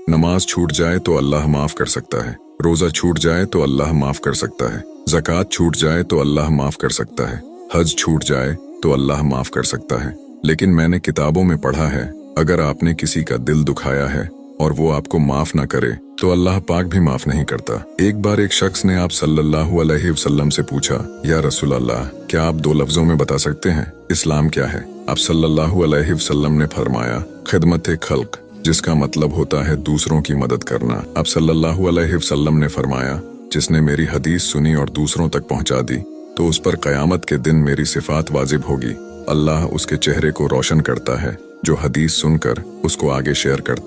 नमाज छूट जाए तो अल्लाह माफ कर सकता है, रोजा छूट जाए तो अल्लाह माफ कर सकता है, ज़कात छूट जाए तो अल्लाह माफ कर सकता है, हज छूट जाए तो अल्लाह माफ कर सकता है। लेकिन मैंने किताबों में पढ़ा है, अगर आपने किसी का दिल दुखाया है और वो आपको माफ ना करे तो अल्लाह पाक भी माफ नहीं करता। एक बार एक शख्स ने आप सल्लल्लाहु अलैहि वसल्लम से पूछा, या रसूल अल्लाह, क्या आप 2 लफ्जों में बता सकते हैं इस्लाम क्या है? आप सल्लल्लाहु अलैहि वसल्लम ने फरमाया, खिदमत खल्क, जिसका मतलब होता है दूसरों की मदद करना। आप सल्लल्लाहु अलैहि वसल्लम ने फरमाया, जिसने मेरी हदीस सुनी और दूसरों तक पहुंचा दी तो उस पर कयामत के दिन मेरी सिफात वाजिब होगी। अल्लाह उसके चेहरे को रोशन करता है जो हदीस सुनकर उसको आगे शेयर करता